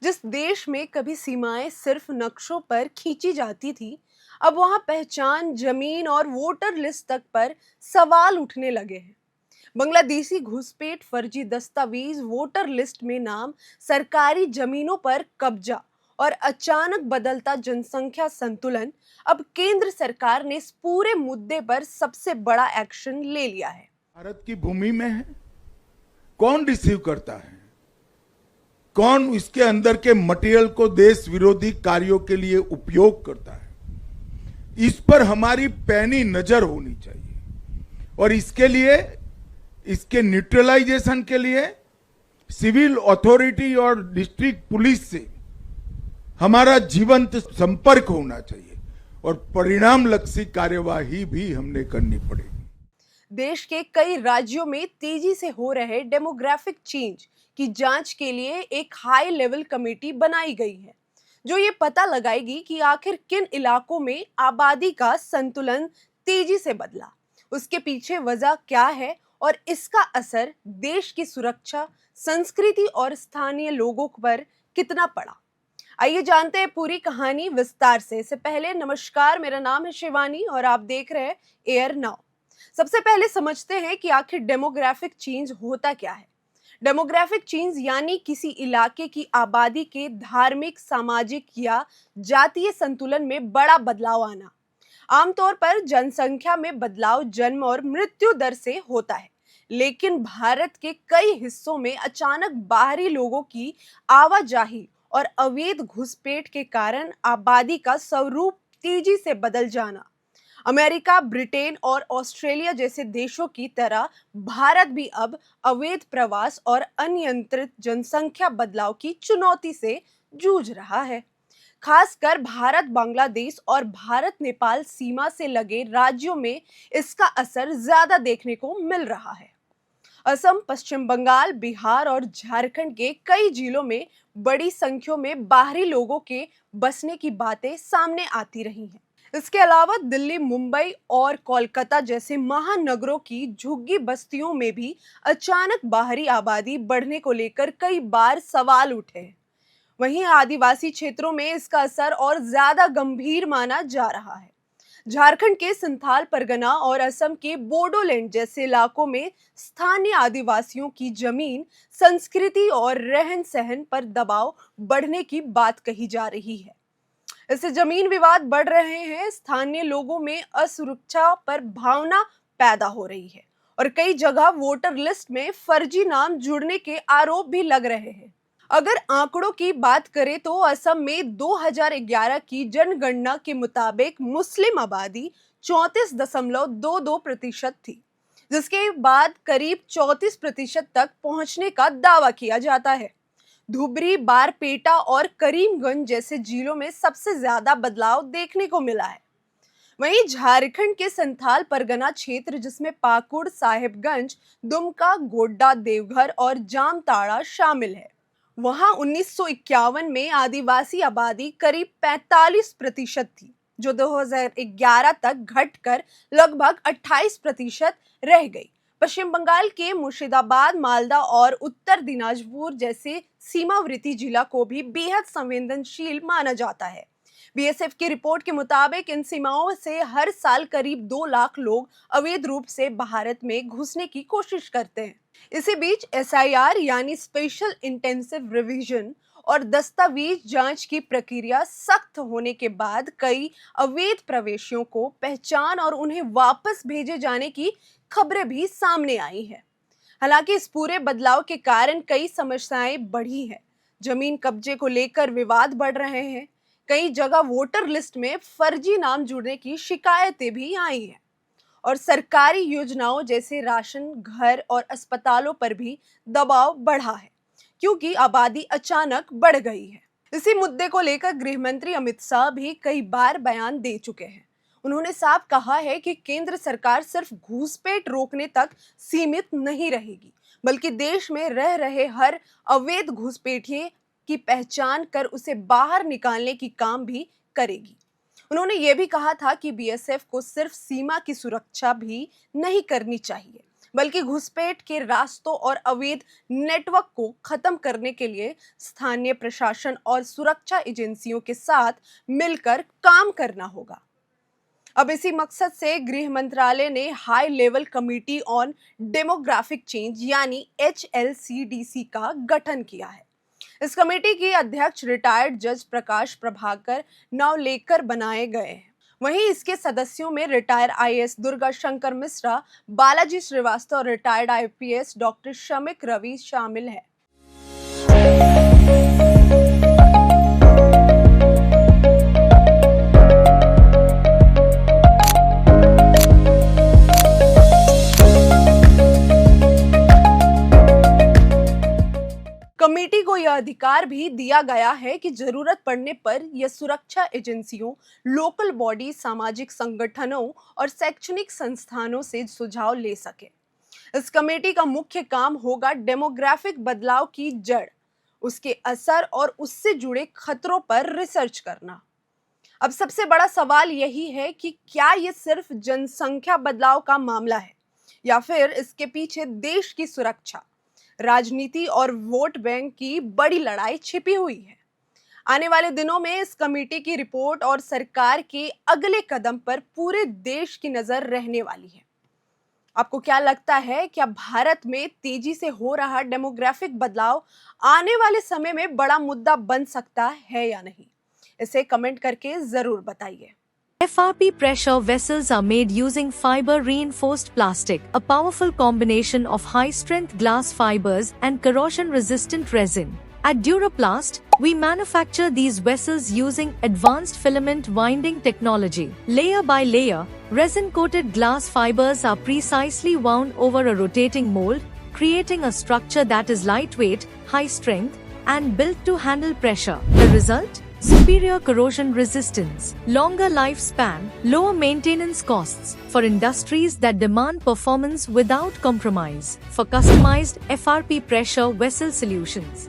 जिस देश में कभी सीमाएं सिर्फ नक्शों पर खींची जाती थी, अब वहां पहचान, जमीन और वोटर लिस्ट तक पर सवाल उठने लगे हैं। बांग्लादेशी घुसपैठ, फर्जी दस्तावेज, वोटर लिस्ट में नाम, सरकारी जमीनों पर कब्जा और अचानक बदलता जनसंख्या संतुलन। अब केंद्र सरकार ने इस पूरे मुद्दे पर सबसे बड़ा एक्शन ले लिया है। भारत की भूमि में है, कौन रिसीव करता है, कौन इसके अंदर के मटेरियल को देश विरोधी कार्यों के लिए उपयोग करता है, इस पर हमारी पैनी नजर होनी चाहिए। और इसके लिए, इसके न्यूट्रलाइजेशन के लिए सिविल अथॉरिटी और डिस्ट्रिक्ट पुलिस से हमारा जीवंत संपर्क होना चाहिए और परिणाम लक्षी कार्यवाही भी हमने करनी पड़ेगी। देश के कई राज्यों में तेजी से हो रहे डेमोग्राफिक चेंज की जांच के लिए एक हाई लेवल कमेटी बनाई गई है, जो ये पता लगाएगी कि आखिर किन इलाकों में आबादी का संतुलन तेजी से बदला, उसके पीछे वजह क्या है और इसका असर देश की सुरक्षा, संस्कृति और स्थानीय लोगों पर कितना पड़ा। आइए जानते हैं पूरी कहानी विस्तार से। इससे पहले नमस्कार, मेरा नाम है शिवानी और आप देख रहे हैं एयर नाउ। सबसे पहले समझते हैं कि आखिर डेमोग्राफिक चेंज होता क्या है। डेमोग्राफिक चेंज यानी किसी इलाके की आबादी के धार्मिक, सामाजिक या जातीय संतुलन में बड़ा बदलाव आना। आमतौर पर जनसंख्या में बदलाव जन्म और मृत्यु दर से होता है, लेकिन भारत के कई हिस्सों में अचानक बाहरी लोगों की आवाजाही और अवैध घुसपैठ के कारण आबादी का स्वरूप तेजी से बदल जाना। अमेरिका, ब्रिटेन और ऑस्ट्रेलिया जैसे देशों की तरह भारत भी अब अवैध प्रवास और अनियंत्रित जनसंख्या बदलाव की चुनौती से जूझ रहा है। खासकर भारत, बांग्लादेश और भारत नेपाल सीमा से लगे राज्यों में इसका असर ज्यादा देखने को मिल रहा है। असम, पश्चिम बंगाल, बिहार और झारखंड के कई जिलों में बड़ी संख्या में बाहरी लोगों के बसने की बातें सामने आती रही हैं। इसके अलावा दिल्ली, मुंबई और कोलकाता जैसे महानगरों की झुग्गी बस्तियों में भी अचानक बाहरी आबादी बढ़ने को लेकर कई बार सवाल उठे हैं। वहीं आदिवासी क्षेत्रों में इसका असर और ज्यादा गंभीर माना जा रहा है। झारखंड के संथाल परगना और असम के बोडोलैंड जैसे इलाकों में स्थानीय आदिवासियों की जमीन, संस्कृति और रहन सहन पर दबाव बढ़ने की बात कही जा रही है। इससे जमीन विवाद बढ़ रहे हैं, स्थानीय लोगों में असुरक्षा पर भावना पैदा हो रही है और कई जगह वोटर लिस्ट में फर्जी नाम जुड़ने के आरोप भी लग रहे हैं। अगर आंकड़ों की बात करें तो असम में 2011 की जनगणना के मुताबिक मुस्लिम आबादी 34.22% थी, जिसके बाद करीब 34% तक पहुंचने का दावा किया जाता है। धुबरी, बारपेटा और करीमगंज जैसे जिलों में सबसे ज्यादा बदलाव देखने को मिला है। वहीं झारखंड के संथाल परगना क्षेत्र, जिसमें पाकुड़, साहेबगंज, दुमका, गोड्डा, देवघर और जामताड़ा शामिल है, वहां 1951 में आदिवासी आबादी करीब 45% थी, जो 2011 तक घटकर लगभग 28% रह गई। पश्चिम बंगाल के मुर्शिदाबाद, मालदा और उत्तर दिनाजपुर जैसे सीमावर्ती जिला को भी बेहद संवेदनशील माना जाता है। बीएसएफ की रिपोर्ट के मुताबिक इन सीमाओं से हर साल करीब 2 लाख लोग अवैध रूप से भारत में घुसने की कोशिश करते हैं। इसी बीच एसआईआर यानी स्पेशल इंटेंसिव रिवीजन और दस्तावेज जांच की प्रक्रिया सख्त होने के बाद कई अवैध प्रवेशियों को पहचान और उन्हें वापस भेजे जाने की खबरें भी सामने आई हैं। हालांकि इस पूरे बदलाव के कारण कई समस्याएं बढ़ी हैं। जमीन कब्जे को लेकर विवाद बढ़ रहे हैं। कई जगह वोटर लिस्ट में फर्जी नाम जुड़ने की शिकायतें भी आई हैं और सरकारी योजनाओं जैसे राशन, घर और अस्पतालों पर भी दबाव बढ़ा है, क्योंकि आबादी अचानक बढ़ गई है। इसी मुद्दे को लेकर गृह मंत्री अमित शाह भी कई बार बयान दे चुके हैं। उन्होंने साफ कहा है कि केंद्र सरकार सिर्फ घुसपैठ रोकने तक सीमित नहीं रहेगी, बल्कि देश में रह रहे हर अवैध घुसपैठिए की पहचान कर उसे बाहर निकालने की काम भी करेगी। उन्होंने ये भी कहा था कि बीएसएफ को सिर्फ सीमा की सुरक्षा भी नहीं करनी चाहिए, बल्कि घुसपैठ के रास्तों और अवैध नेटवर्क को खत्म करने के लिए स्थानीय प्रशासन और सुरक्षा एजेंसियों के साथ मिलकर काम करना होगा। अब इसी मकसद से गृह मंत्रालय ने high level committee on demographic change यानी HLCDC का गठन किया है। इस कमेटी के अध्यक्ष रिटायर्ड जज प्रकाश प्रभाकर नावलेकर बनाए गए हैं। वहीं इसके सदस्यों में रिटायर्ड IAS दुर्गा शंकर मिश्रा, बालाजी श्रीवास्तव और retired IPS doctor Shamik Ravi शामिल है। कमेटी को यह अधिकार भी दिया गया है कि जरूरत पड़ने पर यह सुरक्षा एजेंसियों, लोकल बॉडी, सामाजिक संगठनों और शैक्षणिक संस्थानों से सुझाव ले सके। इस कमेटी का मुख्य काम होगा डेमोग्राफिक बदलाव की जड़, उसके असर और उससे जुड़े खतरों पर रिसर्च करना। अब सबसे बड़ा सवाल यही है कि क्या यह सिर्फ जनसंख्या बदलाव का मामला है या फिर इसके पीछे देश की सुरक्षा, राजनीति और वोट बैंक की बड़ी लड़ाई छिपी हुई है। आने वाले दिनों में इस कमेटी की रिपोर्ट और सरकार के अगले कदम पर पूरे देश की नजर रहने वाली है। आपको क्या लगता है, क्या भारत में तेजी से हो रहा डेमोग्राफिक बदलाव आने वाले समय में बड़ा मुद्दा बन सकता है या नहीं? इसे कमेंट करके जरूर बताइए। FRP pressure vessels are made using fiber-reinforced plastic, a powerful combination of high-strength glass fibers and corrosion-resistant resin. At Duraplast, we manufacture these vessels using advanced filament winding technology. Layer by layer, resin-coated glass fibers are precisely wound over a rotating mold, creating a structure that is lightweight, high-strength, and built to handle pressure. The result? Superior corrosion resistance, longer lifespan, lower maintenance costs for industries that demand performance without compromise. For customized FRP pressure vessel solutions,